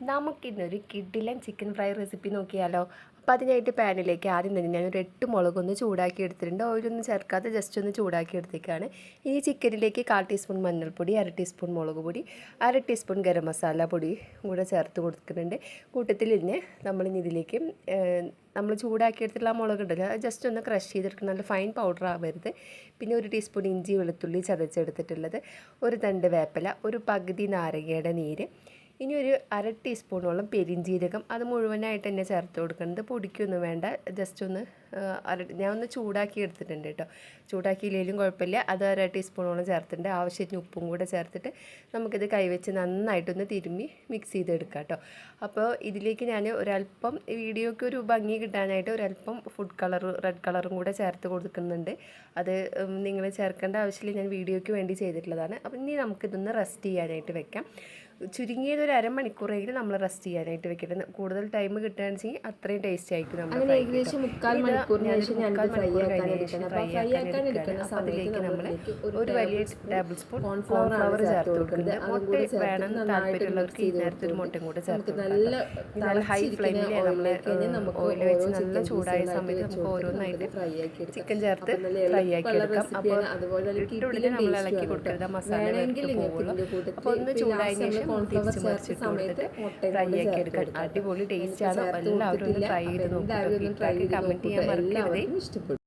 നമുക്കിന്നൊരു കിഡിലൻ chicken fry recipe നോക്കിയാലോ. അപ്പോൾ അതിനായിട്ട് പാനിലേക്ക് ആദ്യം തന്നെ ഞാനൊരു 8 മുളകൊന്ന് ചൂടാക്കി എടുത്തിട്ടുണ്ട്. ഓയിലൊന്നും ചേർക്കാതെ ജസ്റ്റ് ഒന്ന് ചൂടാക്കി എടുത്തേക്കാണ്. ഇനി ചിക്കനിലേക്ക് 1/4 ടീസ്പൂൺ മഞ്ഞൾപ്പൊടി, 1/2 ടീസ്പൂൺ മുളക് പൊടി, 1/2 ടീസ്പൂൺ ഗരം മസാല പൊടി കൂടെ ചേർത്ത് കൊടുക്കുന്നുണ്ട്. കൂട്ടത്തിൽ ഇന്ന് ഇതിലേക്ക് നമ്മൾ ചൂടാക്കിയെടുത്തിട്ടുള്ള മുളകുണ്ടല്ലോ അത് ജസ്റ്റ് ഒന്ന് ക്രഷ് ചെയ്തെടുക്കണം. നല്ല ഫൈൻ പൗഡർ ആവരുത്. പിന്നെ 1 ടീസ്പൂൺ ഇഞ്ചി വെളുത്തുള്ളി ചതച്ചെടുത്തിട്ടുള്ളത്, ഒരു തണ്ട് വേപ്പില, ഒരു പകുതി നാരങ്ങയുടെ നീര്, ഇനി ഒരു 1/2 ടീസ്പൂണോളം പെരിഞ്ജീരകം, അത് മുഴുവനായിട്ട് തന്നെ ചേർത്ത് കൊടുക്കുന്നത്. പൊടിക്കൊന്നും വേണ്ട, ജസ്റ്റ് ഒന്ന് ഞാൻ ഒന്ന് ചൂടാക്കി എടുത്തിട്ടുണ്ട് കേട്ടോ. ചൂടാക്കിയില്ലെങ്കിലും കുഴപ്പമില്ല. അത് 1/2 ടീസ്പൂണോളം ചേർത്തിട്ടുണ്ട്. ആവശ്യത്തിന് ഉപ്പും കൂടെ ചേർത്തിട്ട് നമുക്കിത് കൈവച്ച് നന്നായിട്ടൊന്ന് തിരുമ്മി മിക്സ് ചെയ്തെടുക്കാം കേട്ടോ. അപ്പോൾ ഇതിലേക്ക് ഞാൻ ഒരല്പം വീഡിയോയ്ക്ക് ഒരു ഭംഗി കിട്ടാനായിട്ട് ഒരല്പം ഫുഡ് കളർ റെഡ് കളറും കൂടെ ചേർത്ത് കൊടുക്കുന്നുണ്ട്. അത് നിങ്ങൾ ചേർക്കേണ്ട ആവശ്യമില്ല, ഞാൻ വീഡിയോയ്ക്ക് വേണ്ടി ചെയ്തിട്ടുള്ളതാണ്. അപ്പോൾ ഇനി നമുക്കിതൊന്ന് റെസ്റ്റ് ചെയ്യാനായിട്ട് വെക്കാം. ചുരുങ്ങിയത് ഒരു അരമണിക്കൂറെങ്കിലും നമ്മൾ റെസ്റ്റ് ചെയ്യാനായിട്ട് വെക്കണം. കൂടുതൽ ടൈം കിട്ടുകയാണെന്ന് വെച്ചാൽ അത്രയും ടേസ്റ്റ് ആയിരിക്കും. നമ്മൾ ഏകദേശം 3/4 മണിക്കൂറിന് ശേഷം അതിലേക്ക് നമ്മൾ ഒരു വലിയ ടേബിൾ സ്പൂൺ കോൺഫ്ലവർ ചേർത്ത് കൊടുക്കുന്നുണ്ട്. മുട്ട വേണം താല്പര്യമുള്ളവർക്ക് ഈ നേരത്തെ ഒരു മുട്ടയും കൂടെ ചേർത്ത് നല്ല ഹൈ ഫ്ലെയിമിൽ നമ്മൾ ഓയിൽ വെച്ച് നല്ല ചൂടായ സമയത്ത് നമുക്ക് ഓരോന്നായിട്ട് ചിക്കൻ ചേർത്ത് ഫ്രൈ ആക്കി എടുക്കാം. അപ്പോൾ ഇട്ടുടനെ നമ്മൾ ഇളക്കി കൊടുക്കരുത്, മസാല പോകുള്ളൂ. അപ്പോൾ ഒന്ന് ചൂടായതിനു ശേഷം തിരിച്ച് മറിച്ചിട്ട് കൊടുത്തിട്ട് ഫ്രൈ ആക്കി എടുക്കാം. അടിപൊളി ടേസ്റ്റ് ആണ്. എല്ലാവരും ഒന്ന് ട്രൈ ചെയ്ത് നോക്കുക. കമൻറ്റ് ചെയ്യാൻ മറക്കരുത്.